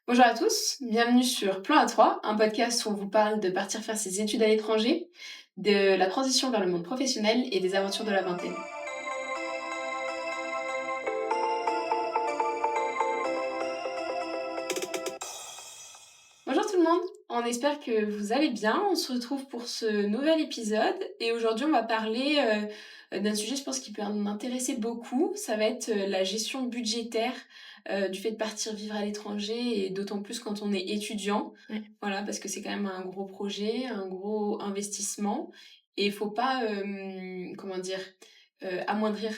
Bonjour à tous, bienvenue sur Plan A3, un podcast où on vous parle de partir faire ses études à l'étranger, de la transition vers le monde professionnel et des aventures de la vingtaine. Bonjour tout le monde, on espère que vous allez bien, on se retrouve pour ce nouvel épisode et aujourd'hui on va parler d'un sujet je pense qui peut m'intéresser beaucoup, ça va être la gestion budgétaire du fait de partir vivre à l'étranger et d'autant plus quand on est étudiant. Ouais. Voilà, parce que c'est quand même un gros projet, un gros investissement et il faut pas, comment dire, amoindrir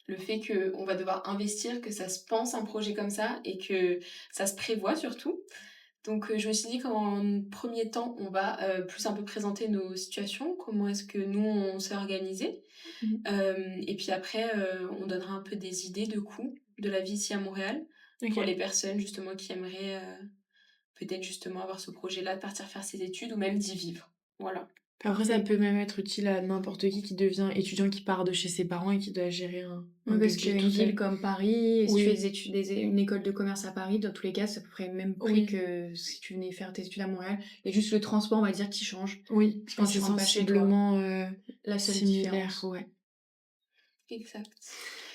le fait qu'on va devoir investir, que ça se pense un projet comme ça et que ça se prévoit surtout. Donc je me suis dit qu'en premier temps, on va, plus un peu présenter nos situations, comment est-ce que nous on s'est organisés. Mmh. Et puis après, on donnera un peu des idées de coûts de la vie ici à Montréal, pour OK. les personnes justement qui aimeraient, peut-être justement avoir ce projet-là de partir faire ses études ou même d'y vivre. Voilà. Après ça Et peut même être utile à n'importe qui devient étudiant, qui part de chez ses parents et qui doit gérer un Oui, parce budget qu'une tout ville seul. comme Paris, et si tu fais Oui, des études, une école de commerce à Paris, dans tous les cas, c'est à peu près le même prix oui, que si tu venais faire tes études à Montréal. Il y a juste le transport, on va dire, qui change oui, quand c'est tu rentres pas chez toi. sensiblement, La seule similaire, différence. ouais. exact.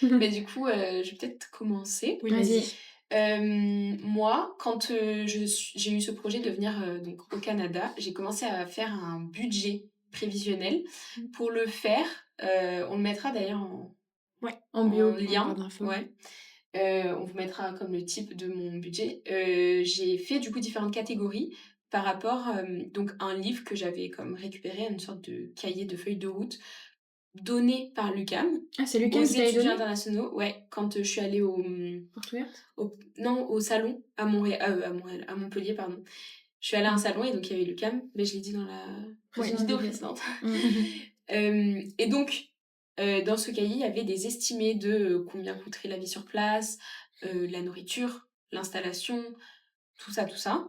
Mais du coup, je vais peut-être commencer. Oui, Vas-y. vas-y. Moi, quand, j'ai eu ce projet de venir, donc au Canada, j'ai commencé à faire un budget prévisionnel. Mmh. Pour le faire, on le mettra d'ailleurs Ouais, En en bio. en barre lien, d'infos. ouais. On vous mettra comme le type de mon budget. J'ai fait du coup différentes catégories par rapport, donc à un livre que j'avais comme récupéré, une sorte de cahier de feuilles de route donné par l'UQAM Ah, c'est aux Lucam qui t'avait étudiants donné? internationaux, ouais, quand, je suis allée au, Porte ouverte? non, au salon à Montréal, à Montpellier, pardon. Je suis allée à un Mmh. salon et donc il y avait l'UQAM, mais je l'ai dit dans la Ouais. vidéo précédente. Mmh. Et donc, dans ce cahier, il y avait des estimés de, combien coûterait la vie sur place, la nourriture, l'installation, tout ça, tout ça.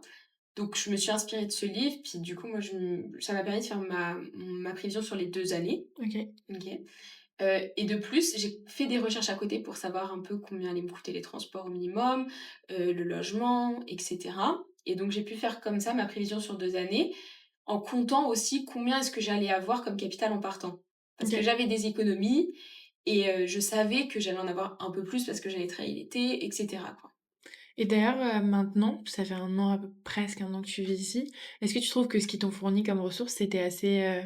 Donc je me suis inspirée de ce livre, puis du coup, moi, ça m'a permis de faire ma prévision sur les 2 années. OK. OK. Et de plus, j'ai fait des recherches à côté pour savoir un peu combien allaient me coûter les transports au minimum, le logement et cetera. Et donc j'ai pu faire comme ça ma prévision sur 2 années, en comptant aussi combien est-ce que j'allais avoir comme capital en partant. Parce que OK. j'avais des économies et je savais que j'allais en avoir un peu plus parce que j'allais travailler l'été et cetera, quoi. Et d'ailleurs, maintenant, ça fait 1 an, presque 1 an que tu vis ici. Est-ce que tu trouves que ce qu'ils t'ont fourni comme ressources, c'était assez,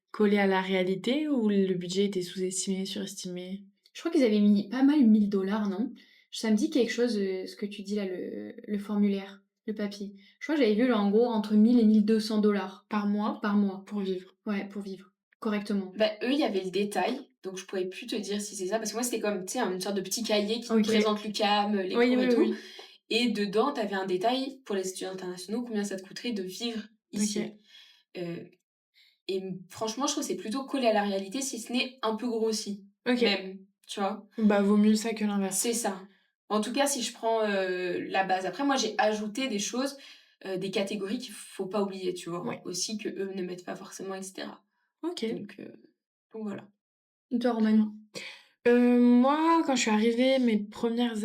collé à la réalité ou le budget était sous-estimé, surestimé? Je crois qu'ils avaient mis pas mal 1 000 $, non? Ça me dit quelque chose, ce que tu dis là, le formulaire, le papier. Je crois que j'avais vu là, en gros, entre 1 000 et 1 200 $ Par mois par mois. pour vivre? Ouais, pour vivre correctement. Bah, eux, il y avait le détail, donc je pourrais plus te dire si c'est ça, parce que moi, c'était comme, tu sais, une sorte de petit cahier qui te OK. présente l'UQAM, les Oui, cours et oui, tout. oui. Et dedans, tu avais un détail pour les étudiants internationaux, combien ça te coûterait de vivre ici. OK. Heu franchement, je trouve que c'est plutôt collé à la réalité, si ce n'est un peu grossi, OK. même, tu vois? Bah, vaut mieux ça que C'est l'inverse. ça. En tout cas, si je prends, la base. Après moi, j'ai ajouté des choses, des catégories qu'il faut pas oublier, tu vois? Ouais. Aussi qu'eux ne mettent pas forcément et cetera. OK, Donc heu, donc voilà. Et toi, très Romane? bien. Moi, quand je suis arrivée, mes 2 premières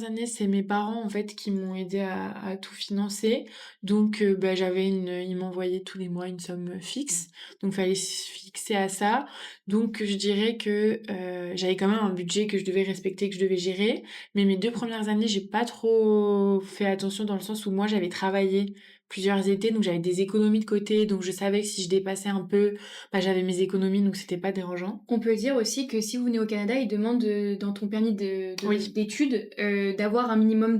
années, c'est mes parents, en fait, qui m'ont aidée à tout financer. Donc, bah, ils m'envoyaient tous les mois une somme, fixe, donc fallait se fixer à ça. Donc, je dirais que, j'avais quand même un budget que je devais respecter, que je devais gérer. Mais mes 2 premières années, j'ai pas trop fait attention dans le sens où moi, j'avais travaillé plusieurs étés, donc j'avais des économies de côté, donc je savais que si je dépassais un peu, bah, j'avais mes économies, donc c'était pas dérangeant. On peut dire aussi que si vous venez au Canada, ils demandent, dans ton permis Oui. d'études, d'avoir un minimum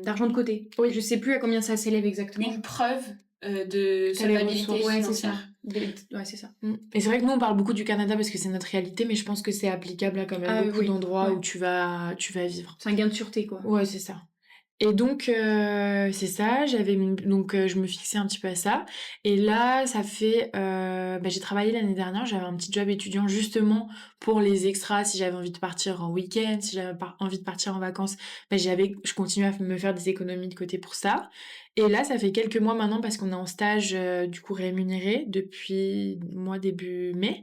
d'argent de côté. Oui. Je sais plus à combien ça s'élève exactement. Une preuve, de Tu as les solvabilité ressources. Ouais, c'est ça. financière. Ouais, c'est ça. Et c'est vrai que nous, on parle beaucoup du Canada parce que c'est notre réalité, mais je pense que c'est applicable à quand même Ah beaucoup oui, d'endroits ouais. où tu vas vivre. C'est un gain de sûreté, quoi. Ouais, c'est ça. Et donc, c'est ça, je me fixais un petit peu à ça. Et là, ça fait, bah, j'ai travaillé l'année dernière, j'avais un petit job étudiant justement pour les extras, si j'avais envie de partir en week-end, si j'avais envie de partir en vacances, bah, je continuais à me faire des économies de côté pour ça. Et là, ça fait quelques mois maintenant parce qu'on est en stage, du coup rémunéré depuis mois début mai.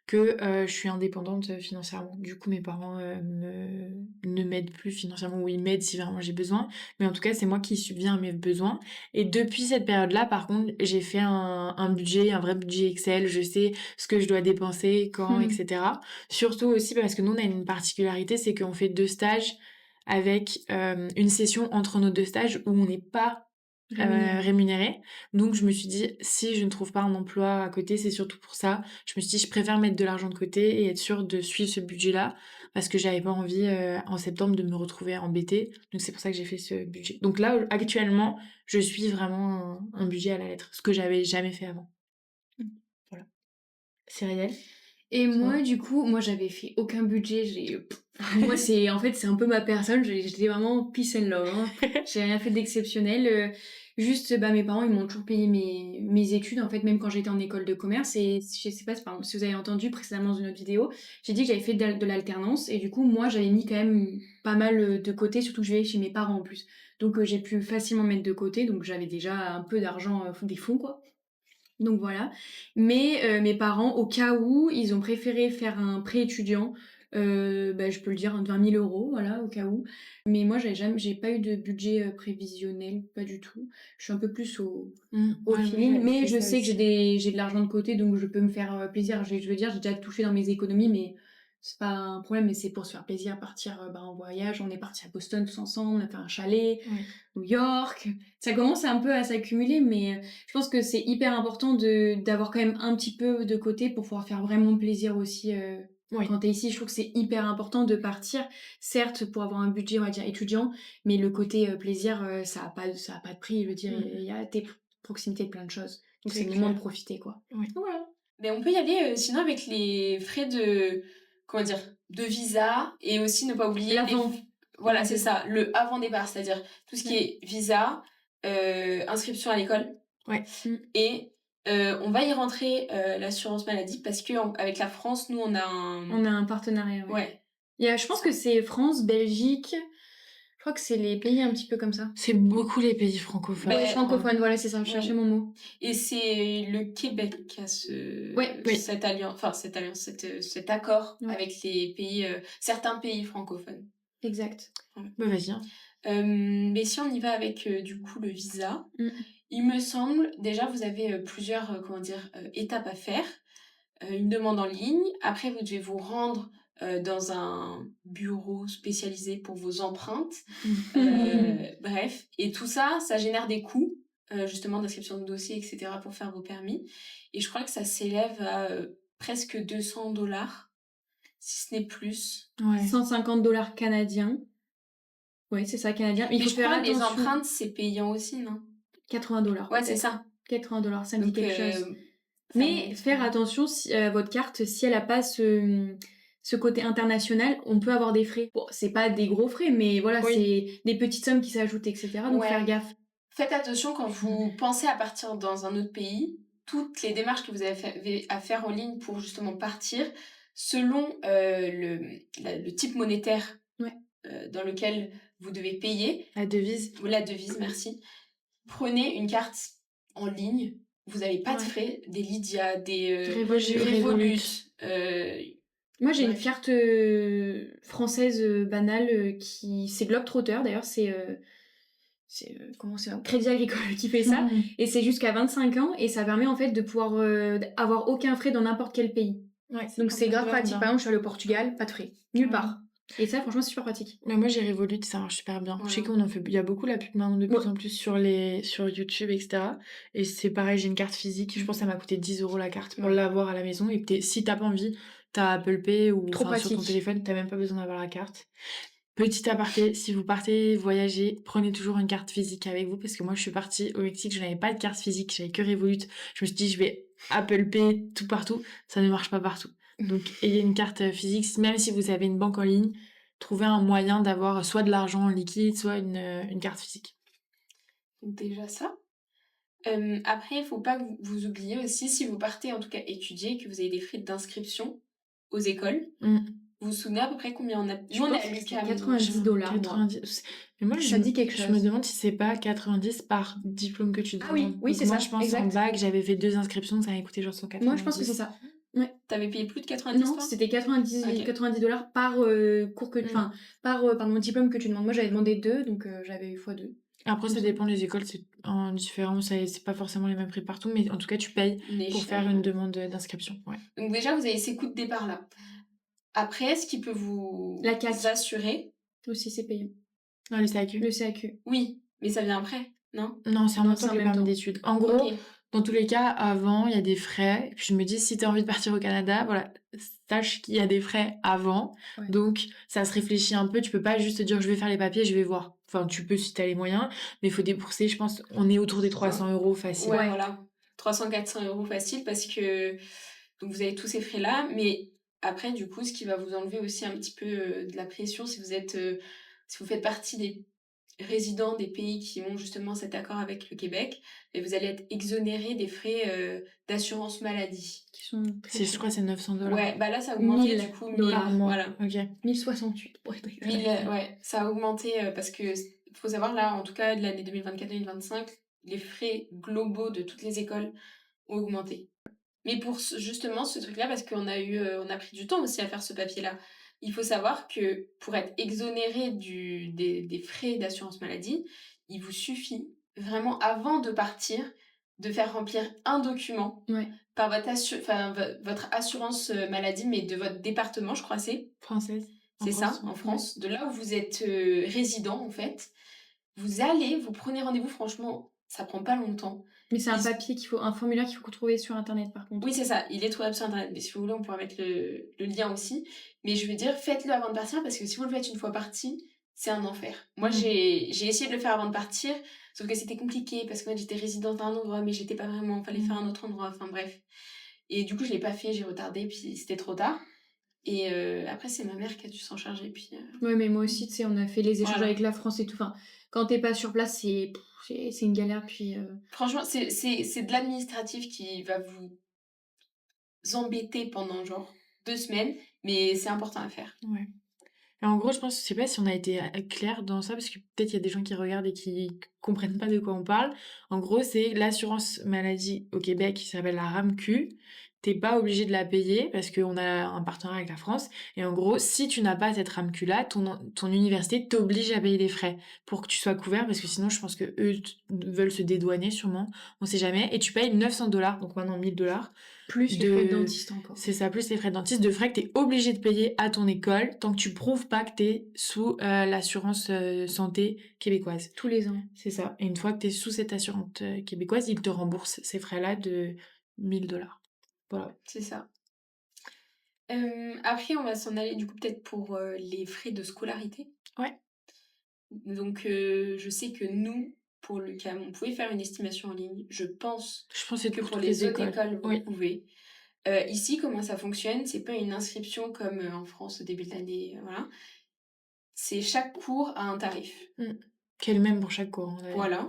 que je suis indépendante financièrement. Du coup, mes parents ne m'aident plus financièrement, ou ils m'aident si vraiment j'ai besoin. Mais en tout cas, c'est moi qui subviens à mes besoins. Et depuis cette période-là, par contre, j'ai fait un budget, un vrai budget Excel. Je sais ce que je dois dépenser, quand, etc. Surtout aussi parce que nous, on a une particularité, c'est qu'on fait 2 stages avec une session entre nos 2 stages où on n'est pas rémunéré. Donc je me suis dit, si je ne trouve pas un emploi à côté, c'est surtout pour ça. Je me suis dit, je préfère mettre de l'argent de côté et être sûre de suivre ce budget-là parce que j'avais pas envie en septembre de me retrouver embêtée. Donc c'est pour ça que j'ai fait ce budget. Donc là, actuellement, je suis vraiment un budget à la lettre, ce que j'avais jamais fait avant. Voilà. Cyrielle? Et Toi? moi, du coup, moi, j'avais fait aucun budget. Moi, en fait, c'est un peu ma personne. J'étais vraiment peace and love, hein. J'ai rien fait d'exceptionnel. Juste, mes parents, ils m'ont toujours payé mes études, en fait, même quand j'étais en école de commerce. Et je sais pas si vous avez entendu précédemment dans une autre vidéo, j'ai dit que j'avais fait de l'alternance. Et du coup, moi, j'avais mis quand même pas mal de côté, surtout que je vais chez mes parents en plus. Donc, j'ai pu facilement mettre de côté. Donc, j'avais déjà un peu d'argent, des fonds, quoi. Donc voilà. Mais mes parents, au cas où, ils ont préféré faire un prêt étudiant. Je peux le dire, 20 000 euros, voilà, au cas où. Mais moi, j'ai pas eu de budget prévisionnel, pas du tout. Je suis un peu plus au Ouais, feeling. j'avais Mais fait je ça sais que aussi. j'ai de l'argent de côté, donc je peux me faire plaisir. Je veux dire, j'ai déjà touché dans mes économies, mais c'est pas un problème. Mais c'est pour se faire plaisir, partir en voyage. On est parti à Boston tous ensemble, on a fait un chalet. Ouais. New York. Ça commence un peu à s'accumuler, mais je pense que c'est hyper important d'avoir quand même un petit peu de côté pour pouvoir faire vraiment plaisir aussi Oui. quand t'es ici. Je trouve que c'est hyper important de partir, certes pour avoir un budget, on va dire, étudiant, mais le côté plaisir, ça a pas de prix. Je veux dire, il y a des proximités de plein de choses. Donc C'est c'est le moment de clair. profiter, quoi. Oui. Voilà. Mais on peut y aller sinon avec les frais de, comment dire, de visa et aussi ne pas oublier L'avant. Voilà, c'est ça, le avant départ, c'est-à-dire tout ce qui Ouais. est visa, inscription à l'école Ouais. et on va y rentrer l'assurance maladie parce que avec la France, nous on a On a un partenariat, ouais. ouais. Je pense que c'est France, Belgique. Je crois que c'est les pays un petit peu comme ça. C'est beaucoup les pays francophones. Ben, Francophone, voilà, c'est ça, je ouais. cherchais mon mot. Et c'est le Québec qui a Oui. cette alliance, cet accord Ouais. avec les pays, certains pays francophones. Exact. Bah vas-y. Hein. Mais si on y va avec du coup le visa, il me semble, déjà vous avez plusieurs étapes à faire. Une demande en ligne, après vous devez vous rendre dans un bureau spécialisé pour vos empreintes. Bref, et tout ça, ça génère des coûts, justement d'inscription de dossier, etc. pour faire vos permis. Et je crois que ça s'élève à presque 200$, si ce n'est plus. Ouais. 150$ canadiens. Oui, c'est ça, canadien. Mais Il faut je faire crois que les attention. empreintes, c'est payant aussi, non? 80$. Ouais, c'est ça. 80$, ça me dit Donc, quelque chose. ça Mais monte. faire attention, si, votre carte, si elle a pas ce côté international, on peut avoir des frais. Bon, c'est pas des gros frais, mais voilà, Oui. c'est des petites sommes qui s'ajoutent, etc. Donc Ouais. faire gaffe. Faites attention quand vous pensez à partir dans un autre pays, toutes les démarches que vous avez à faire en ligne pour justement partir, selon le type monétaire Ouais. dans lequel vous devez payer, La devise. ou la devise, merci, prenez une carte en ligne. Vous n'avez pas de Ouais. frais, des Lydia, des Revolut. Revolut. Moi, j'ai une Bref. carte française banale qui... C'est Globetrotter, d'ailleurs, comment c'est, Crédit Agricole qui fait ça. Et c'est jusqu'à 25 ans et ça permet en fait de pouvoir avoir aucun frais dans n'importe quel pays. Ouais, Donc c'est grave vraiment pratique. bien. Par exemple, je suis allée au Portugal, pas de frais. Nulle Ouais. part. Et ça, franchement, c'est super pratique. Mais moi j'ai Revolut, ça marche super bien. Voilà. Je sais qu'on en fait, il y a beaucoup la pub maintenant de plus en plus sur YouTube, etc. Et c'est pareil, j'ai une carte physique. Je pense que ça m'a coûté 10€ la carte pour Ouais. l'avoir à la maison. Et si t'as pas envie, t'as Apple Pay ou Trop sur ton pratique. téléphone, t'as même pas besoin d'avoir la carte. Petit aparté, si vous partez voyager, prenez toujours une carte physique avec vous parce que moi je suis partie au Mexique, je n'avais pas de carte physique, j'avais que Revolut. Je me suis dit je vais Apple Pay tout partout, ça ne marche pas partout. Donc ayez une carte physique, même si vous avez une banque en ligne, trouvez un moyen d'avoir soit de l'argent en liquide, soit une carte physique. Donc déjà ça. Après, il ne faut pas que vous oubliez aussi, si vous partez en tout cas étudier, que vous avez des frais d'inscription aux écoles. Vous vous souvenez à peu près combien on a? Je pense que c'est 90$. 90. Mais moi, Ça dit quelque chose. Je me demande si c'est pas 90 par diplôme que tu demandes. Ah oui, Donc c'est moi, ça, je pense exact. en bac, j'avais fait 2 inscriptions, ça m'avait coûté genre 190. Moi, je pense que c'est ça. Ouais. T'avais payé plus de 90 Non, toi? c'était 90 Ok. $90 par cours que... Enfin, pardon, diplôme que tu demandes. Moi, j'avais demandé 2, donc j'avais eu x2. Après, Il me ça semble. dépend, les écoles, c'est différent, c'est pas forcément les mêmes prix partout, mais en tout cas, tu payes Une pour faire échelle. une demande d'inscription. Ouais. Donc déjà, vous avez ces coûts de départ-là. Après, ce qui peut vous La CAC assurer... aussi, c'est payant. Non, les CAQ. Le CAQ. Oui, mais ça vient après, non? Non, c'est en Non, même c'est temps en que le même permis temps. d'études. En Ok. gros, dans tous les cas, avant, il y a des frais. Et puis je me dis, si tu as envie de partir au Canada, voilà, sache qu'il y a des frais avant. Ouais. Donc, ça se réfléchit un peu. Tu peux pas juste te dire, je vais faire les papiers, je vais voir. Enfin, tu peux si tu as les moyens, mais il faut débourser, je pense, on est autour des 300 € facile. Ouais, Ouais. voilà. 300-400 € facile parce que donc vous avez tous ces frais-là. Mais après, du coup, ce qui va vous enlever aussi un petit peu de la pression si vous êtes, si vous faites partie des résidents des pays qui ont justement cet accord avec le Québec, et vous allez être exonéré des frais d'assurance maladie. Qui sont très Je chers. crois que c'est 900 $. Ouais, bah là, ça a augmenté 1000 du coup, $. 1000, Par mois. voilà. Ok. 1068 pour être 1000, exact. ouais, ça a augmenté parce que faut savoir là, en tout cas de l'année 2024-2025, les frais globaux de toutes les écoles ont augmenté. Mais pour justement ce truc-là, parce qu'on a eu, on a pris du temps aussi à faire ce papier-là, il faut savoir que pour être exonéré des frais d'assurance maladie, il vous suffit vraiment avant de partir de faire remplir un document Ouais. par votre assurance maladie, mais de votre département, je crois c'est. Française. C'est ça, France, ouais. en France, de là où vous êtes résident en fait. Vous prenez rendez-vous, franchement, ça prend pas longtemps. Mais c'est un Ils- papier un formulaire qu'il faut trouver sur internet par contre. Oui, c'est ça, il est trouvable sur internet, mais si vous voulez, on pourra mettre le lien aussi. Mais je veux dire, faites-le avant de partir parce que si vous le faites une fois parti, c'est un enfer. Moi, j'ai essayé de le faire avant de partir, sauf que c'était compliqué parce que moi, j'étais résidente à un endroit, mais j'étais pas vraiment, fallait faire un autre endroit, enfin bref. Et du coup, je l'ai pas fait, j'ai retardé, puis c'était trop tard. Et après, c'est ma mère qui a dû s'en charger, puis... Ouais, mais moi aussi, tu sais, on a fait les échanges Voilà. avec la France et tout. Enfin, quand t'es pas sur place, c'est une galère. Puis Franchement, c'est de l'administratif qui va vous embêter pendant genre 2 semaines, mais c'est important à faire. Ouais. Et en gros, je pense, je sais pas si on a été clair dans ça, parce que peut-être il y a des gens qui regardent et qui comprennent pas de quoi on parle. En gros, c'est l'assurance maladie au Québec qui s'appelle la RAMQ. T'es pas obligé de la payer parce qu'on a un partenariat avec la France. Et en gros, si tu n'as pas cette RAMQ-là, ton université t'oblige à payer des frais pour que tu sois couvert, parce que sinon, je pense que eux veulent se dédouaner sûrement. On sait jamais. Et tu payes 900 $, donc maintenant 1000 $. plus les frais de dentiste encore. C'est ça, plus les frais de dentiste, de frais que tu es obligé de payer à ton école tant que tu prouves pas que tu es sous l'assurance santé québécoise. Tous les ans. C'est ça. Et une fois que tu es sous cette assurance québécoise, ils te remboursent ces frais-là de 1000 $. Voilà. C'est ça. Après, on va s'en aller du coup peut-être pour les frais de scolarité. Ouais. Donc, je sais que nous, pour le cas, on pouvait faire une estimation en ligne. Je pense Je pense que c'est que pour pour toutes les les autres écoles, vous Oui. pouvez. Ici, comment ça fonctionne? C'est pas une inscription comme en France au début de l'année, voilà. C'est chaque cours à un tarif. Qui est le même pour chaque cours. Hein, d'ailleurs. Voilà.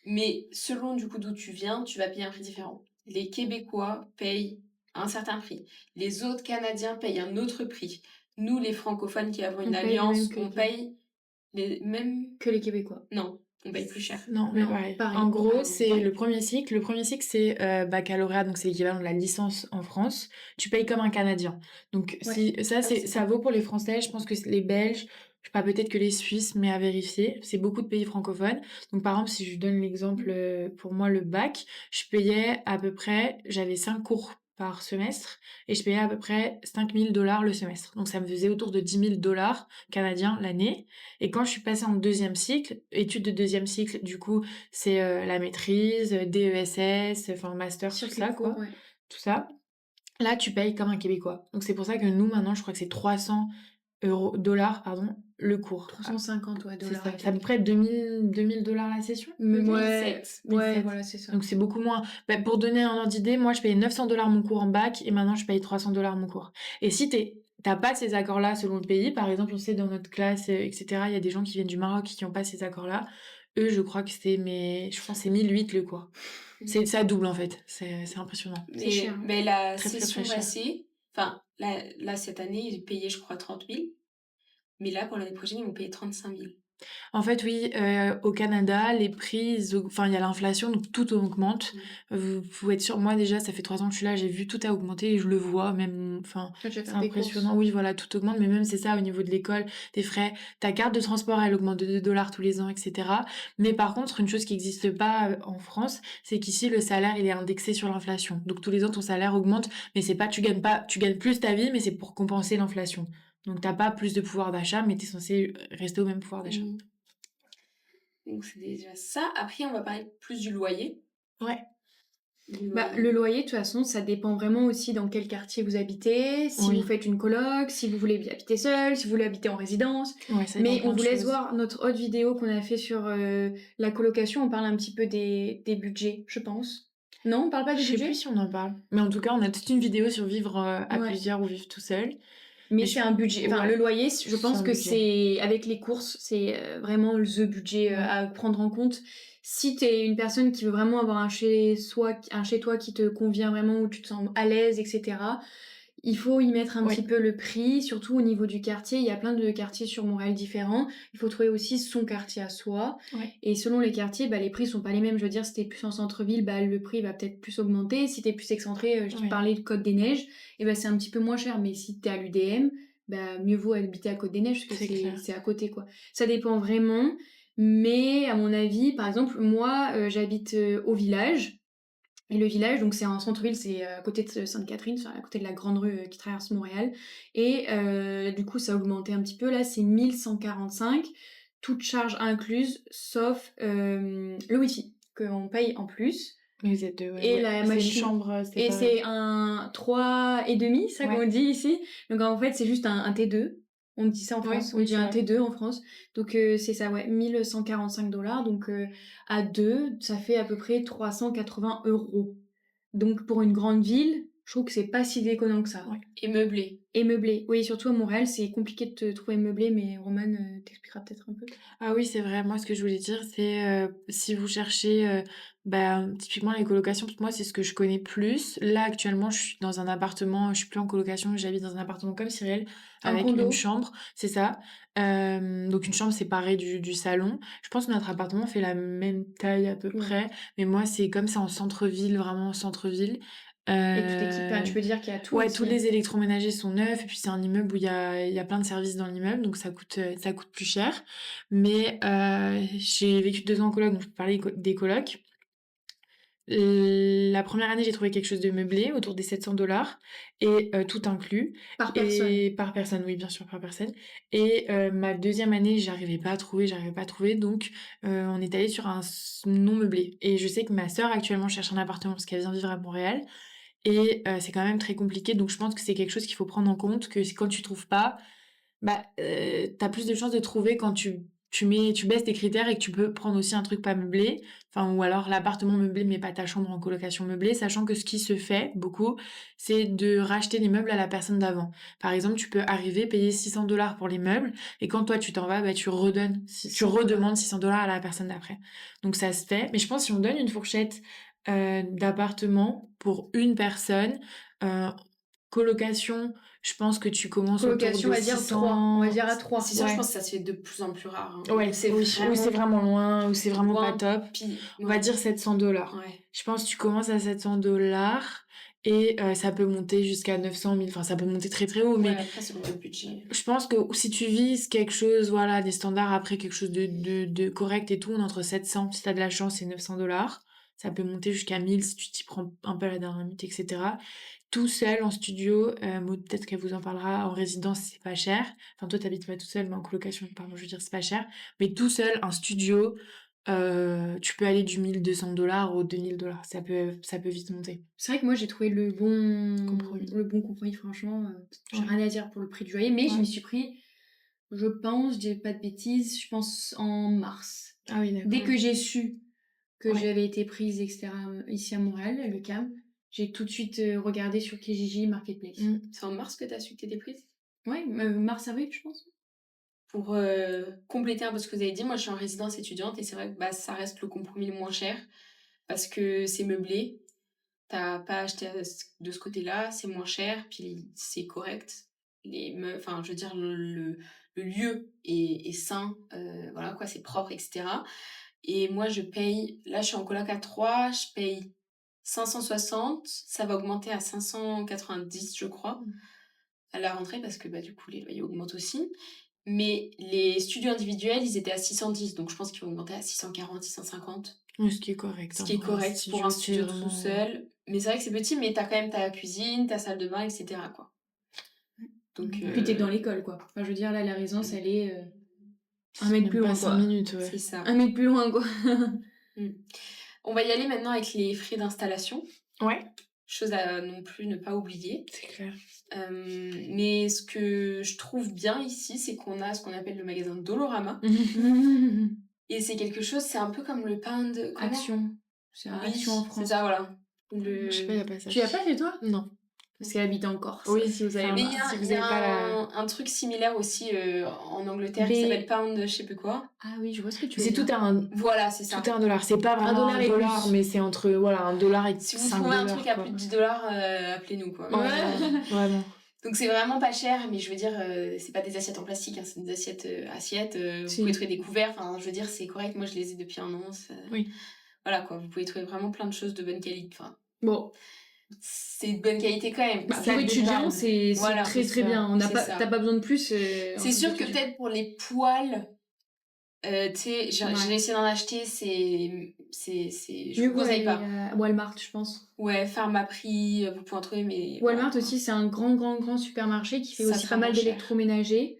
Mais selon du coup d'où tu viens, tu vas payer un prix différent. Les Québécois payent un certain prix. Les autres Canadiens payent un autre prix. Nous, les francophones qui avons une paye les alliance, mêmes que on les paye les mêmes... Que les Québécois. Non, on paye plus cher. Non, mais Non, pareil. pareil. En gros, Pardon, c'est ouais. le premier cycle. Le premier cycle, c'est baccalauréat, donc c'est l'équivalent de la licence en France. Tu payes comme un Canadien. Donc Ouais. si ça, c'est ça vaut pour les Français. Je pense que les Belges, je sais pas, peut-être que les Suisses, mais à vérifier. C'est beaucoup de pays francophones. Donc par exemple, si je donne l'exemple pour moi, le bac, je payais à peu près, j'avais 5 cours par semestre et je payais à peu près 5000 $ le semestre. Donc ça me faisait autour de 10 000 $ canadiens l'année. Et quand je suis passée en deuxième cycle, études de deuxième cycle, du coup, c'est la maîtrise, DESS, enfin master, tout ça, quoi. Ouais. Tout ça. Là, tu payes comme un Québécois. Donc c'est pour ça que nous, maintenant, je crois que c'est 300 dollars, pardon, le cours. 350 C'est dollars. ça. C'est à peu près 2000 $, la session. Ouais, 2007. ouais, voilà, c'est ça. Donc c'est beaucoup moins. Bah, pour donner un ordre d'idée, moi je payais 900 $ mon cours en bac et maintenant je paye 300 $ mon cours. Et si t'as pas ces accords-là selon le pays, par exemple, on sait dans notre classe, etc., il y a des gens qui viennent du Maroc qui n'ont pas ces accords-là. Eux, je crois que je pense que c'est 1008 le cours. Ça double en fait. C'est impressionnant. C'est cher. Mais la Très, très, session très cher. passée, enfin, là, cette année, ils payaient, je crois, 30 000. Mais là, pour l'année prochaine, ils vont payer 35 000. En fait, oui, au Canada, les prix, enfin, il y a l'inflation, donc tout augmente. Vous pouvez être sûr, moi déjà, ça fait 3 ans que je suis là, j'ai vu tout a augmenté et je le vois même, enfin, Toi, tu vas c'est faire tes impressionnant. courses. Oui, voilà, tout augmente, mais même c'est ça au niveau de l'école, des frais. Ta carte de transport, elle augmente de 2 $ tous les ans, et cetera. Mais par contre, une chose qui n'existe pas, en France, c'est qu'ici, le salaire, il est indexé sur l'inflation. Donc tous les ans, ton salaire augmente, mais c'est pas tu gagnes plus ta vie, mais c'est pour compenser l'inflation. Donc t'as pas plus de pouvoir d'achat, mais tu es censé, rester au même pouvoir d'achat. Mmh. Donc c'est déjà ça. Après, on va parler plus du loyer. Ouais. Du Bah, loyer. le loyer, de toute façon, ça dépend vraiment aussi dans quel quartier vous habitez, si vous Oui, faites une coloc, si vous voulez habiter seul, si vous voulez habiter en résidence. ouais, ça dépend Mais on plein de vous laisse choses. voir notre autre vidéo qu'on a fait sur la colocation. On parle un petit peu des budgets, je pense. Non, on parle pas Je des sais plus budgets? si on en parle. Mais en tout cas, on a toute une vidéo sur vivre, à Ouais. plusieurs ou vivre tout seul. Mais Mais c'est un budget. Enfin, le ouais, loyer, je c'est pense un que budget. c'est avec les courses, c'est vraiment the budget Ouais. à prendre en compte. Si t'es une personne qui veut vraiment avoir un chez toi qui te convient vraiment, où tu te sens à l'aise, etc. Il faut y mettre un petit Oui. peu le prix, surtout au niveau du quartier. Il y a plein de quartiers sur Montréal différents. Il faut trouver aussi son quartier à soi. Ouais. Et selon les quartiers, bah, les prix sont pas les mêmes. Je veux dire, si t'es plus en centre-ville, bah, le prix va peut-être plus augmenter. Si t'es plus excentré, je te Ouais. parlais de Côte-des-Neiges, et bah, c'est un petit peu moins cher. Mais si t'es à l'UDM, bah, mieux vaut habiter à Côte-des-Neiges parce que C'est clair. c'est à côté, quoi. Ça dépend vraiment. Mais à mon avis, par exemple, moi, j'habite au village. Et le village, donc c'est en centre-ville, c'est à côté de Sainte-Catherine, à côté de la grande rue qui traverse Montréal. Et du coup, ça a augmenté un petit peu. Là, c'est 1145, toutes charges incluses, sauf le wifi, qu'on paye en plus. Mais vous êtes 2, ouais, Et ouais. la C'est une machine. chambre, Et séparée. c'est un 3,5, ça qu'on Ouais. dit ici. Donc en fait, c'est juste un T2. On dit ça en Ouais, France, on oui, dit c'est un vrai. T2 en France. Donc c'est ça, ouais, 1145 $. Donc à deux, ça fait à peu près 380 €. Donc pour une grande ville, je trouve que c'est pas si déconnant que ça. Ouais. Et meublé. Et meublé. Oui, surtout à Montréal, c'est compliqué de te trouver meublé, mais Romane t'expliquera peut-être un peu. Ah oui, c'est vrai. Moi, ce que je voulais dire, c'est, si vous cherchez, bah, typiquement les colocations, parce que moi, c'est ce que je connais plus. Là, actuellement, je suis dans un appartement, je suis plus en colocation, j'habite dans un appartement comme Cyril, Un avec condo. une chambre, c'est ça. Donc une chambre séparée du salon. Je pense que notre appartement fait la même taille à peu Ouais. près, mais moi, c'est comme c'est en centre-ville, vraiment en centre-ville. Et tout équipé. Enfin, Heu tu peux dire qu'il y a tout Ouais, tous aussi, hein. les électroménagers sont neufs et puis c'est un immeuble où il y a plein de services dans l'immeuble, donc ça coûte plus cher. Mais j'ai vécu 2 ans en coloc, donc je peux parler des colocs. La première année, j'ai trouvé quelque chose de meublé, autour des 700 $ et tout inclus Par personne. et par personne, oui, bien sûr, par personne. Et ma deuxième année, j'arrivais pas à trouver, donc on est allé sur un non meublé. Et je sais que ma sœur, actuellement, cherche un appartement parce qu'elle vient vivre à Montréal et c'est quand même très compliqué, donc je pense que c'est quelque chose qu'il faut prendre en compte, que quand tu trouves pas, bah, tu plus de chances de trouver quand tu baisses tes critères et que tu peux prendre aussi un truc pas meublé, enfin ou alors l'appartement meublé mais pas ta chambre en colocation meublée, sachant que ce qui se fait beaucoup, c'est de racheter les meubles à la personne d'avant. Par exemple, tu peux arriver, payer 600 $ pour les meubles et quand toi tu t'en vas, bah, tu 600 $. redemandes 600 $ à la personne d'après. Donc ça se fait, mais je pense si on donne une fourchette, d'appartements pour une personne, heu, colocation, je pense que tu commences autour Colocation, de on va dire 3. On va 600. dire à 3. 600, je Ouais. pense que ça se fait de plus en plus rare, hein. Ouais, Ou c'est oui, ou c'est vraiment vraiment loin, ou c'est vraiment pas loin, top. puis On va ouais, dire 700 $. ouais. Je pense que tu commences à 700 $ et ça peut monter jusqu'à 900 000. Enfin, ça peut monter très très haut, Ouais, mais après selon le budget. je pense que si tu vises quelque chose, voilà, des standards après quelque chose de correct et tout, entre 700, si t'as de la chance, et 900 $. Ça peut monter jusqu'à 1000 si tu t'y prends un peu à la dernière minute, etc. Tout seul en studio, Maud, peut-être qu'elle vous en parlera, en résidence, c'est pas cher. Enfin, toi, t'habites pas tout seul, mais en colocation, pardon, je veux dire, c'est pas cher. Mais tout seul, un studio, tu peux aller du 1 200 $ au 2 000 $. Ça peut vite monter. C'est vrai que moi j'ai trouvé Compromis. le bon compromis, franchement. J'ai Ouais. rien à dire pour le prix du loyer, mais je Ouais. m'y suis pris, je pense, je dis pas de bêtises, je pense en mars. Ah oui, Dès d'accord. que j'ai su que Ouais. j'avais été prise, etc., ici à Montréal, le CAM, j'ai tout de suite regardé sur Kijiji Marketplace. Mm. C'est en mars que t'as su que t'étais prise? Ouais, mars-avril, je pense. Pour compléter un peu ce que vous avez dit, moi je suis en résidence étudiante et c'est vrai que bah, ça reste le compromis le moins cher parce que c'est meublé, t'as pas acheté de ce côté-là, c'est moins cher, puis c'est correct. Enfin, je veux dire, le lieu est sain, voilà quoi, c'est propre, etc. Et moi, là, je suis en coloc à 3, je paye 560, ça va augmenter à 590, je crois, à la rentrée, parce que du coup, les loyers augmentent aussi. Mais les studios individuels, ils étaient à 610, donc je pense qu'ils vont augmenter à 640, 650. Oui, ce qui est correct. Ce qui est correct pour un studio tout seul. Mais c'est vrai que c'est petit, mais t'as quand même ta cuisine, ta salle de bain, etc. quoi. Donc, Puis t'es dans l'école, quoi. Enfin, je veux dire, là, la résidence, elle est un mètre plus loin, 5 quoi. minutes, ouais. c'est ça. Un mètre plus loin, quoi. On va y aller maintenant avec les frais d'installation. Ouais, Chose à non plus ne pas oublier. c'est clair. Mais ce que je trouve bien ici, c'est qu'on a ce qu'on appelle le magasin Dolorama. Et c'est quelque chose, c'est un peu comme le Pound... Action. C'est un Oui, Action en c'est France. ça, voilà. Je sais pas, il y a pas ça. Tu y as pas chez toi? Non. Parce qu'elle habite en Corse. Oui, si vous avez enfin, Mais pas. il y a, si vous il y a avez pas la- un truc similaire aussi en Angleterre qui Mais- s'appelle Pound, je sais plus quoi. Ah oui, je vois ce que tu C'est veux tout dire. un... Voilà, c'est ça. Tout est $1. C'est pas vraiment $1 et $1, plus. mais c'est entre $1 et Si vous 5 trouvez un dollars, truc à quoi. plus de 10 dollars, appelez-nous quoi. Ouais, vraiment. Donc c'est vraiment pas cher, mais je veux dire, c'est pas des assiettes en plastique, hein, c'est des assiettes. Vous Si. pouvez trouver des couverts, enfin je veux dire, c'est correct. Moi je les ai depuis 1 an. Oui. Voilà quoi, vous pouvez trouver vraiment plein de choses de bonne qualité. Enfin, Bon, c'est de bonne qualité quand même. bah, Ça pour étudiant, dépend. c'est Voilà, très c'est très ça. bien. On n'a C'est pas, ça. t'as pas besoin de plus. C'est sûr que peut-être pour les poils, tu sais, j'ai essayé d'en acheter, je vous conseille pas. Walmart, je pense. Ouais, Pharmaprix, vous pouvez en trouver, mais. Walmart voilà. aussi, c'est un grand supermarché qui fait Ça aussi sera pas mal moins cher. d'électroménager.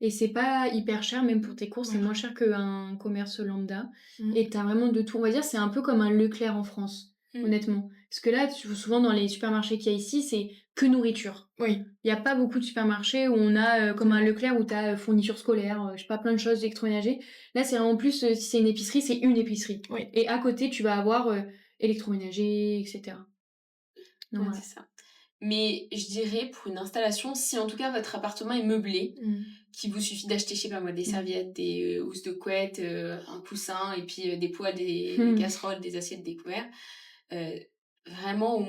Et c'est pas hyper cher, même pour tes courses, c'est Ouais. moins cher qu'un commerce lambda. Mm. Et t'as vraiment de tout. On va dire, c'est un peu comme un Leclerc en France, honnêtement. Parce que là, souvent dans les supermarchés qu'il y a ici, c'est que nourriture. Oui. Il n'y a pas beaucoup de supermarchés où on a, comme un Leclerc, où t'as fourniture scolaire, je sais pas, plein de choses d'électroménager. Là, c'est vraiment plus, si c'est une épicerie, c'est une épicerie. Oui. Et à côté, tu vas avoir électroménager, etc. Donc, Ouais, voilà. c'est ça. Mais je dirais pour une installation, si en tout cas votre appartement est meublé, qu'il vous suffit d'acheter, je sais pas moi, des serviettes, des housses de couette, un coussin, et puis des poêles, des casseroles, des assiettes, des couverts, vraiment au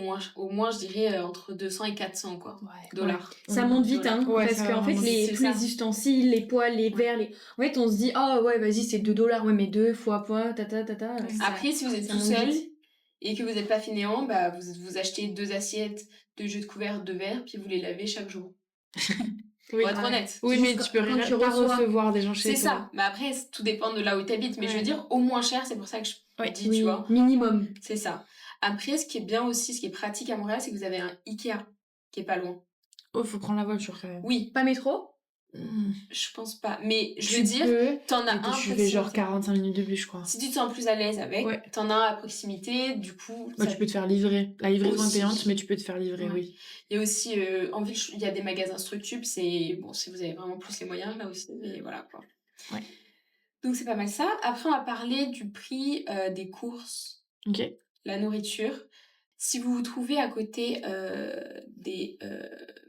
moins je dirais entre 200 et 400 quoi, dollars. Ça monte vite, hein, Ouais, parce ça qu'en va fait, vraiment vite, tous c'est les ça. ustensiles, les poêles, les verres, en fait, on se dit, ah ouais, vas-y, c'est $2, ouais, mais 2 fois point, tata. Après, si vous êtes ça tout monte seul vite. et que vous n'êtes pas fainéant, vous achetez 2 assiettes, 2 jeux de couverts, 2 verres, puis vous les lavez chaque jour. Oui. Pour être honnête. Oui, mais tu peux Quand tu pas reçois. recevoir des gens chez C'est toi. ça. Mais après, tout dépend de là où tu habites. Mais je veux dire, au moins cher, c'est pour ça que je dis, Oui, tu vois. minimum. C'est ça. Après, ce qui est bien aussi, ce qui est pratique à Montréal, c'est que vous avez un Ikea qui est pas loin. Oh, faut prendre la voiture quand même. Oui, Pas métro? je pense pas. Mais je veux Tu dire, peux. t'en as un à Tu fais genre proximité. 45 minutes de bus, je crois. Si tu te sens plus à l'aise avec, Ouais. t'en as un à proximité, du coup... Bah, tu peux te faire livrer. La livraison est Aussi. payante, mais tu peux te faire livrer, Ouais. oui. Il y a aussi, en ville, il y a des magasins Structube, c'est... Bon, si vous avez vraiment plus les moyens, là aussi, mais voilà, quoi. Ouais. Donc, c'est pas mal ça. Après, on va parler du prix des courses, Ok. la nourriture. Si vous vous trouvez à côté des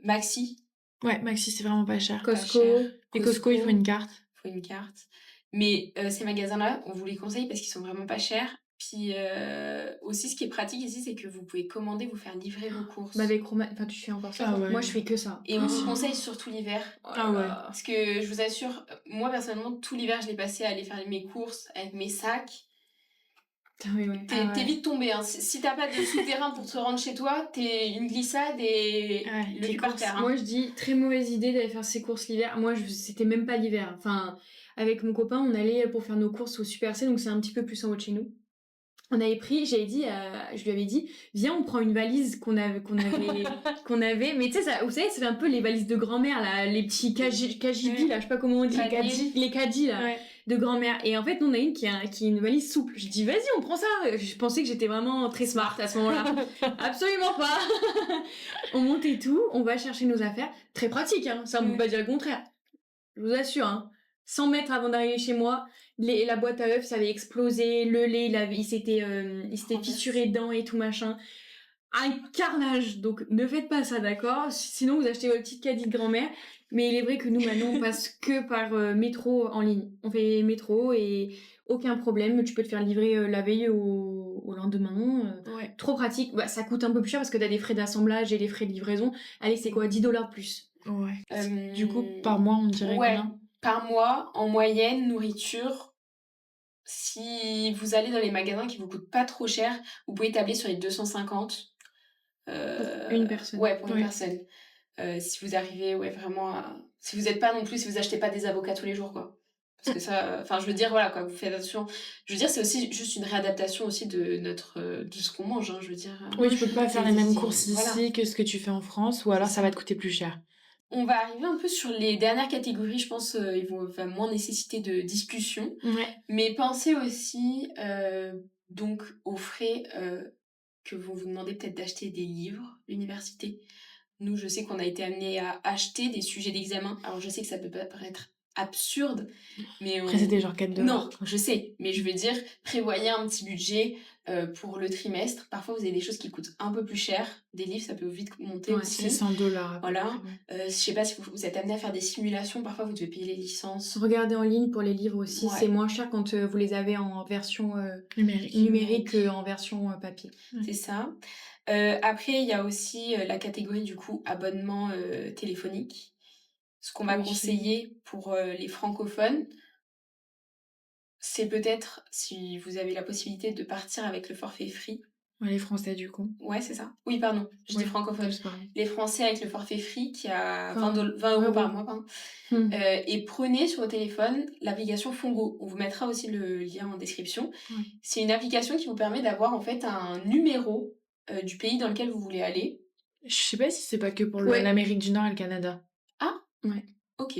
Maxi, Ouais, Maxi, c'est vraiment pas cher. Costco. pas cher. Et Costco, il faut une carte. faut une carte. Mais ces magasins-là, on vous les conseille parce qu'ils sont vraiment pas chers. Puis aussi, ce qui est pratique ici, c'est que vous pouvez commander, vous faire livrer vos courses. Bah, avec Roman, enfin, tu fais encore ça? Ah toi ouais. Moi, je fais que ça. Et on vous conseille surtout l'hiver. Ah ouais. Parce que je vous assure, moi personnellement, tout l'hiver, je l'ai passé à aller faire mes courses avec mes sacs. Ah oui, ouais. T'es vite tombé. Hein. Si t'as pas de souterrain pour te rendre chez toi, t'es une glissade et Ouais, le tes cul par courses, terre. Hein. Moi, je dis, très mauvaise idée d'aller faire ses courses l'hiver. Moi, c'était même pas l'hiver. Enfin, avec mon copain, on allait pour faire nos courses au Super C, donc c'est un petit peu plus en haut de chez nous. On avait pris, je lui avais dit, viens, on prend une valise qu'on avait, mais tu sais, vous savez, c'est un peu les valises de grand-mère, là, les petits KGB, là, je sais pas comment on dit, les caddies, là, Ouais. de grand-mère. Et en fait, on a une qui est une valise souple. Je dis, vas-y, on prend ça. Je pensais que j'étais vraiment très smart à ce moment-là. Absolument pas. On monte et tout, on va chercher nos affaires. Très pratique, hein, ça, on peut pas dire le contraire. Je vous assure, hein. 100 mètres avant d'arriver chez moi, la boîte à œufs, ça avait explosé, le lait, il s'était fissuré dedans et tout machin. Un carnage. Donc, ne faites pas ça, d'accord? Sinon, vous achetez votre petite caddie de grand-mère. Mais il est vrai que nous, maintenant, on passe que par métro en ligne. On fait métro et aucun problème. Tu peux te faire livrer la veille au lendemain. Ouais. Trop pratique. Bah, ça coûte un peu plus cher parce que t'as des frais d'assemblage et les frais de livraison. Allez, c'est quoi? $10 plus. Ouais. Du coup, par mois, on dirait ouais. combien? par mois, en moyenne, nourriture, si vous allez dans les magasins qui vous coûtent pas trop cher, vous pouvez tabler sur les 250. Pour une personne. Ouais, pour une Oui. personne. Si vous arrivez, ouais, vraiment à... Si vous êtes pas non plus, si vous achetez pas des avocats tous les jours, quoi. Parce que ça... Enfin, je veux dire, voilà, quoi, vous faites attention. Je veux dire, c'est aussi juste une réadaptation aussi de notre... de ce qu'on mange, hein, je veux dire. Oui, tu peux pas faire les mêmes courses Voilà. ici que ce que tu fais en France, ou alors ça va te coûter plus cher. On va arriver un peu sur les dernières catégories, je pense, ils vont moins nécessiter de discussion. Ouais. Mais pensez aussi donc aux frais que vont vous demander peut-être d'acheter des livres, l'université. Nous, je sais qu'on a été amenés à acheter des sujets d'examen. Alors, je sais que ça peut paraître absurde, mais Après, c'était genre 4 $. Non, je sais, mais je veux dire, prévoyez un petit budget pour le trimestre. Parfois, vous avez des choses qui coûtent un peu plus cher. Des livres, ça peut vite monter Ouais, aussi. c'est 100 $. à peu Voilà. près, ouais. Je sais pas si vous êtes amené à faire des simulations. Parfois, vous devez payer les licences. Regardez en ligne pour les livres aussi, Ouais. c'est moins cher quand vous les avez en version numérique qu'en version papier. C'est ça. Après, il y a aussi la catégorie du coup abonnement téléphonique. Ce qu'on va Oui. conseiller pour les francophones, c'est peut-être, si vous avez la possibilité, de partir avec le forfait free. Ouais, les Français, du coup. Ouais, c'est ça. Oui, pardon, je dis francophone. Les Français avec le forfait free qui a 20 € par mois. Pardon. Et prenez sur votre téléphone l'application Fongo. On vous mettra aussi le lien en description. Ouais. C'est une application qui vous permet d'avoir en fait un numéro du pays dans lequel vous voulez aller. Je sais pas si c'est pas que pour l'Amérique du Nord et le Canada. Ah, ouais. Ok.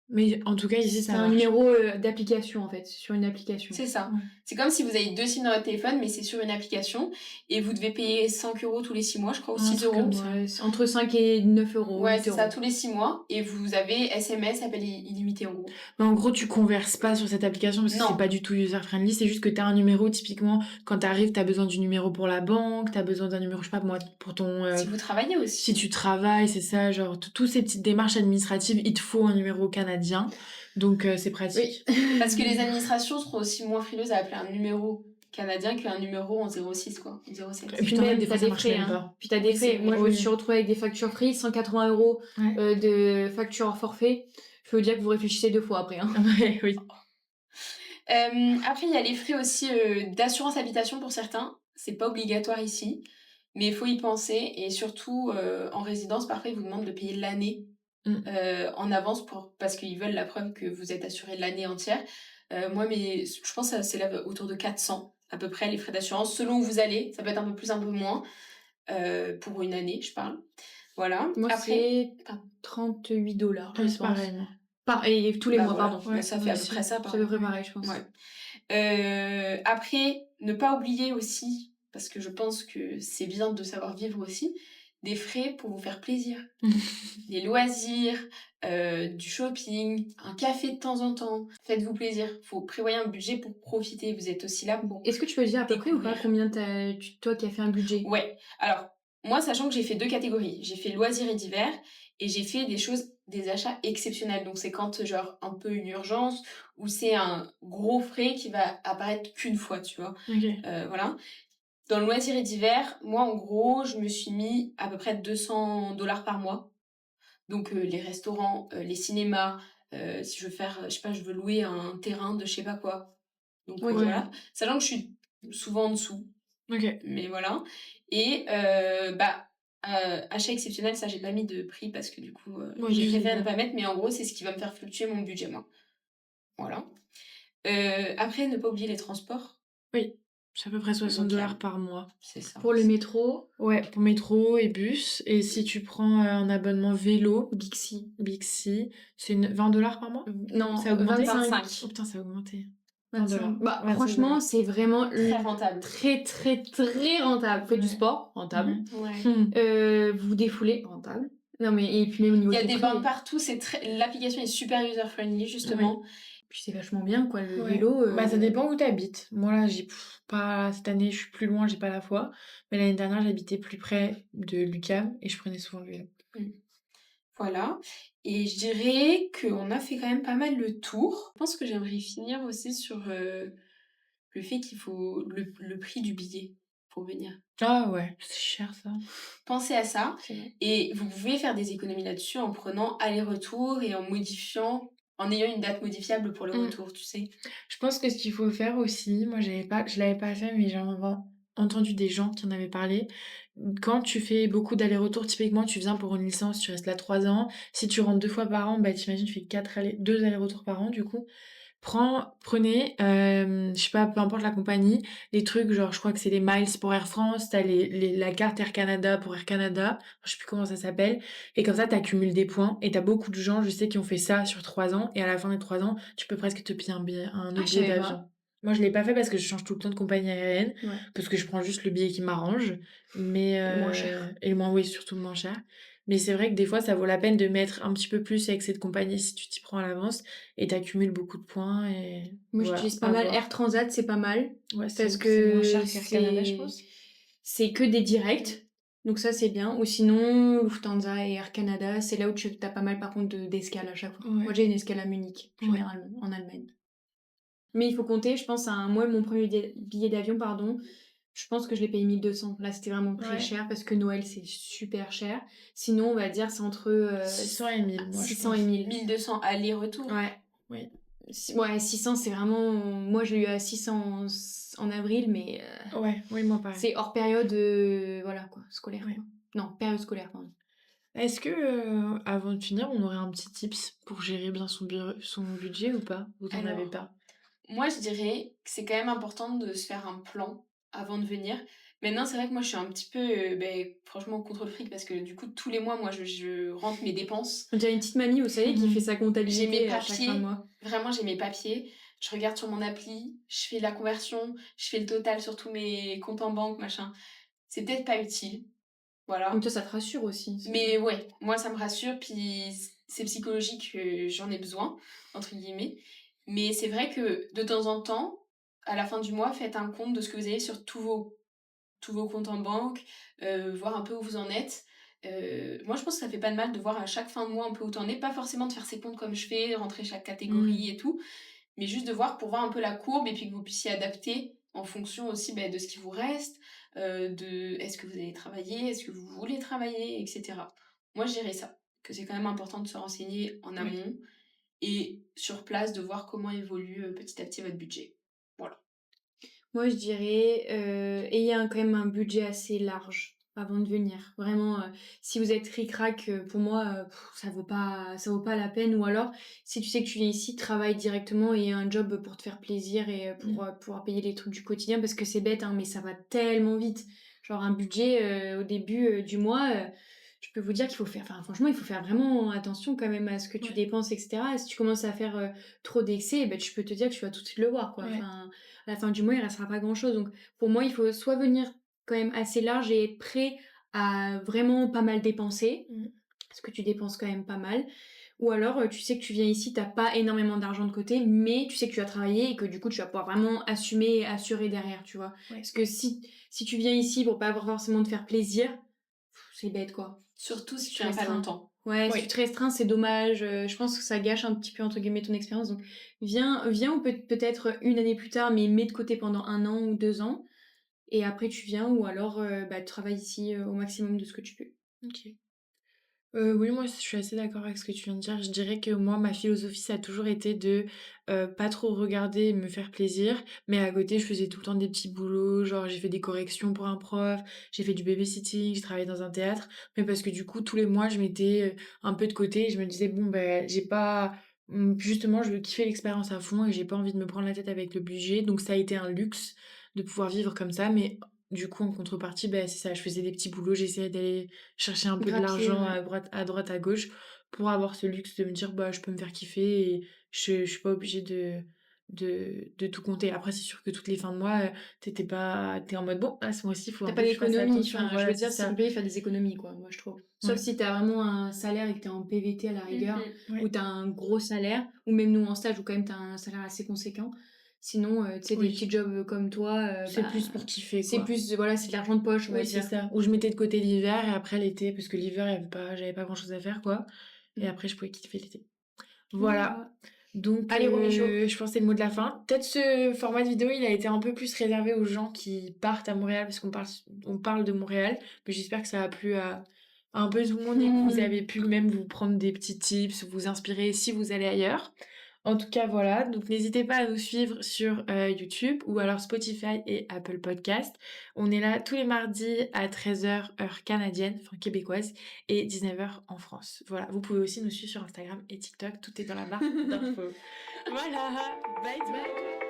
Mais en tout cas, ici, ça c'est marche. un numéro d'application en fait, sur une application. C'est ça. Ouais. C'est comme si vous avez 2 SIM dans votre téléphone, mais c'est sur une application et vous devez payer 5 € tous les 6 mois, je crois, ou 6 €. Ouais, entre 5 et 9 €. Ouais, 8 c'est ça, €. tous les 6 mois. Et vous avez SMS, appel illimité en gros. Mais en gros, tu converses pas sur cette application parce que Non. c'est pas du tout user-friendly. C'est juste que t'as un numéro, typiquement, quand t'arrives, t'as besoin du numéro pour la banque, t'as besoin d'un numéro, je sais pas, moi, pour ton... Si vous travaillez aussi. Si tu travailles, c'est ça, genre, toutes ces petites démarches administratives, il te faut un numéro canadien. Donc, c'est pratique. Oui. Parce que les administrations seront aussi moins frileuses à appeler un numéro canadien qu'un numéro en 06, quoi. 07. Et puis, Puis même, des fois, t'as ça des marche frais. même pas. Puis t'as des frais. Moi, je me suis retrouvée avec des factures free, 180 € Ouais. de facture hors forfait. Je peux vous dire que vous réfléchissez 2 fois après. Hein. Ouais, oui. Après, il y a les frais aussi d'assurance habitation pour certains. C'est pas obligatoire ici, mais il faut y penser. Et surtout, en résidence, parfois, ils vous demandent de payer l'année en avance parce qu'ils veulent la preuve que vous êtes assuré l'année entière. Moi, je pense que ça s'élève autour de 400 à peu près les frais d'assurance. Selon où vous allez, ça peut être un peu plus, un peu moins. Pour une année, je parle. Voilà. Moi, Après, c'est 38 $. Ouais, c'est pareil, moi. Et tous les mois, voilà. pardon. Ouais, ça fait à peu près ça. C'est à peu près pareil, je pense. Ouais. Après, ne pas oublier aussi, parce que je pense que c'est bien de savoir vivre aussi, des frais pour vous faire plaisir. Des loisirs, du shopping, un café de temps en temps. Faites-vous plaisir. Faut prévoir un budget pour profiter. Vous êtes aussi là pour... Est-ce que tu peux dire à peu près ou pas combien toi qui as fait un budget? Ouais. Alors, moi, sachant que j'ai fait 2 catégories. J'ai fait loisirs et divers et j'ai fait des achats exceptionnels. Donc, c'est quand, genre, un peu une urgence ou c'est un gros frais qui va apparaître qu'une fois, tu vois. Ok. Voilà. Dans le loisir et divers, moi, en gros, je me suis mis à peu près 200 $ par mois. Donc, les restaurants, les cinémas, si je veux faire, je sais pas, je veux louer un terrain de je sais pas quoi. Donc, voilà. Sachant que je suis souvent en dessous. Ok. Mais voilà. Et achat exceptionnel, ça, j'ai pas mis de prix parce que du coup, j'ai préféré ne pas mettre. Mais en gros, c'est ce qui va me faire fluctuer mon budget, moi. Voilà. Après, ne pas oublier les transports. Oui. C'est à peu près 60 $ par mois. C'est ça. Pour le métro? Ouais, pour métro et bus. Et si tu prends un abonnement vélo, Bixi, c'est 20 $ par mois? Non, ça a augmenté? 25. Oh putain, ça a augmenté. 25. Bah, 25 franchement, c'est vraiment Très rentable. très, très, très rentable. Vous faites du sport, rentable. Ouais. Vous vous défoulez, rentable. Non, mais et puis même au niveau Il y a du des prix. bornes partout. L'application est super user-friendly, justement. Puis c'est vachement bien, quoi, le Ouais. vélo. Bah, ça dépend où t'habites. Moi, là, cette année, je suis plus loin, j'ai pas la foi. Mais l'année dernière, j'habitais plus près de l'UQAM et je prenais souvent le vélo. Voilà. Et je dirais qu'on a fait quand même pas mal le tour. Je pense que j'aimerais finir aussi sur le fait qu'il faut le prix du billet pour venir. Ah ouais, c'est cher ça. Pensez à ça. Et vous pouvez faire des économies là-dessus en prenant aller-retour et en modifiant en ayant une date modifiable pour le Mmh. retour, tu sais? Je pense que ce qu'il faut faire aussi, moi je l'avais pas fait, mais j'en avais entendu des gens qui en avaient parlé. Quand tu fais beaucoup d'allers-retours, typiquement tu viens pour une licence, tu restes là 3 ans. Si tu rentres 2 fois par an, bah, tu tu fais 2 allers-retours par an du coup. Prenez, je sais pas, peu importe la compagnie, les trucs genre je crois que c'est les miles pour Air France, tu as la carte Air Canada pour Air Canada, je sais plus comment ça s'appelle et comme ça tu accumules des points et tu as beaucoup de gens, je sais, qui ont fait ça sur 3 ans et à la fin des 3 ans, tu peux presque te payer un Ah, autre je billet savais d'avion. pas. Moi, je l'ai pas fait parce que je change tout le temps de compagnie aérienne, Ouais, parce que je prends juste le billet qui m'arrange, mais le moins cher. et le moins oui, surtout le moins cher. Mais c'est vrai que des fois, ça vaut la peine de mettre un petit peu plus avec cette compagnie si tu t'y prends à l'avance et tu accumules beaucoup de points et Moi, voilà, j'utilise pas à mal Air voir. Transat, c'est pas mal Ouais, parce c'est moins que cher qu'Air Canada, je pense. c'est que des Mmh. directs, donc ça, c'est bien. Ou sinon, Lufthansa et Air Canada, c'est là où tu as pas mal, par contre, d'escales à chaque fois. Moi, Ouais, j'ai une escale à Munich, ouais. généralement, en Allemagne. Mais il faut compter, je pense, moi, mon premier billet d'avion, pardon, je pense que je l'ai payé 1 200. Là, c'était vraiment très Ouais. cher parce que Noël, c'est super cher. Sinon, on va dire, c'est entre 600 et 1000, moi, je 600 et pense. 1000. 1 200 aller-retour. Ouais. Oui. Ouais, 600, c'est vraiment. Moi, j'ai eu à 600 en avril, mais Ouais, oui, moi pareil. c'est hors période voilà, quoi, scolaire, Ouais. quoi. Non, période scolaire, pardon. Est-ce que, avant de finir, on aurait un petit tips pour gérer bien son budget ou pas? Ou tu avais Alors, pas? moi, je dirais que c'est quand même important de se faire un plan avant de venir. Maintenant, c'est vrai que moi, je suis un petit peu, franchement, contre le fric parce que du coup, tous les mois, moi, je rentre mes dépenses. On dirait une petite mamie, vous savez, qui fait sa J'ai mes comptabilité à chaque fin de papiers, mois. vraiment, j'ai mes papiers. Je regarde sur mon appli, je fais la conversion, je fais le total sur tous mes comptes en banque, machin. C'est peut-être pas utile, Donc voilà. toi, ça te rassure aussi. Mais ouais, moi, ça me rassure, puis c'est psychologique, j'en ai besoin, entre guillemets. Mais c'est vrai que de temps en temps, à la fin du mois, faites un compte de ce que vous avez sur tous vos comptes en banque, voir un peu où vous en êtes. Moi, je pense que ça fait pas de mal de voir à chaque fin de mois un peu où tu en es. Pas forcément de faire ses comptes comme je fais, rentrer chaque catégorie Mmh. et tout, mais juste de voir pour voir un peu la courbe et puis que vous puissiez adapter en fonction aussi de ce qui vous reste, de est-ce que vous allez travailler, est-ce que vous voulez travailler, etc. Moi, je dirais ça, que c'est quand même important de se renseigner en Oui. amont et sur place de voir comment évolue petit à petit votre budget. Voilà. Moi, je dirais, ayez quand même un budget assez large avant de venir. Vraiment, si vous êtes ric-rac, pour moi, ça vaut pas la peine. Ou alors, si tu sais que tu viens ici, travaille directement et un job pour te faire plaisir et pour Mmh. pouvoir payer les trucs du quotidien. Parce que c'est bête, hein, mais ça va tellement vite. Genre un budget au début du mois, je peux vous dire qu'il faut faire, enfin, franchement, il faut faire vraiment attention quand même à ce que tu Ouais, dépenses, etc. Et si tu commences à faire trop d'excès, eh ben, tu peux te dire que tu vas tout de suite le voir, quoi. ouais. Enfin, à la fin du mois, il restera pas grand-chose. Donc, pour moi, il faut soit venir quand même assez large et être prêt à vraiment pas mal dépenser, Mmh. parce que tu dépenses quand même pas mal. Ou alors, tu sais que tu viens ici, t'as pas énormément d'argent de côté, mais tu sais que tu as travaillé et que du coup, tu vas pouvoir vraiment assumer et assurer derrière, tu vois. Ouais. Parce que si tu viens ici pour pas forcément te faire plaisir, c'est bête, quoi. Surtout si Si tu tu viens pas restreins. longtemps. Ouais, si tu Oui. te restreins, c'est dommage. Je pense que ça gâche un petit peu, entre guillemets, ton expérience. Donc, viens ou peut-être une année plus tard, mais mets de côté pendant 1 an ou 2 ans. Et après, tu viens ou alors travaille ici au maximum de ce que tu peux. OK. Oui, moi, je suis assez d'accord avec ce que tu viens de dire. Je dirais que moi, ma philosophie, ça a toujours été de, pas trop regarder et me faire plaisir, mais à côté, je faisais tout le temps des petits boulots, genre j'ai fait des corrections pour un prof, j'ai fait du babysitting, j'ai travaillé dans un théâtre, mais parce que du coup, tous les mois, je mettais, un peu de côté et je me disais: «Bon, ben, j'ai pas justement, je veux kiffer l'expérience à fond et j'ai pas envie de me prendre la tête avec le budget», donc ça a été un luxe de pouvoir vivre comme ça, mais du coup, en contrepartie, ben c'est ça, je faisais des petits boulots, j'essayais d'aller chercher un peu de Grappiller, l'argent ouais. à droite, à gauche pour avoir ce luxe de me dire: «Bah, je peux me faire kiffer et je suis pas obligée de tout compter». Après, c'est sûr que toutes les fins de mois, tu es en mode: «Bon, là, ce mois-ci, il faut T'as un pas peu que je fasse d'économie, attention». enfin, je Voilà, veux c'est dire, c'est ça. compliqué de faire des économies, quoi, moi, je trouve. Sauf Ouais. si t'as vraiment un salaire et que t'es en PVT à la rigueur, Mmh. ou Ouais. t'as un gros salaire, ou même nous en stage où quand même t'as un salaire assez conséquent. Sinon, tu sais, des Oui. petits jobs comme toi, C'est plus pour kiffer, c'est quoi. plus, voilà, c'est de l'argent de poche, on va Oui, c'est dire. ça. Où je mettais de côté l'hiver et après l'été parce que l'hiver, j'avais pas grand-chose à faire, quoi et Mm. après je pouvais kiffer l'été. Voilà. Voilà. Donc, Allez, Romicho. je pense que c'est le mot de la fin. Peut-être ce format de vidéo, il a été un peu plus réservé aux gens qui partent à Montréal parce on parle de Montréal, mais j'espère que ça a plu un peu tout le monde et que vous avez pu même vous prendre des petits tips, vous inspirer si vous allez ailleurs. En tout cas, voilà. Donc, n'hésitez pas à nous suivre sur YouTube ou alors Spotify et Apple Podcast. On est là tous les mardis à 13h heure canadienne, enfin québécoise, et 19h en France. Voilà. Vous pouvez aussi nous suivre sur Instagram et TikTok. Tout est dans la barre d'infos. Voilà. Bye bye.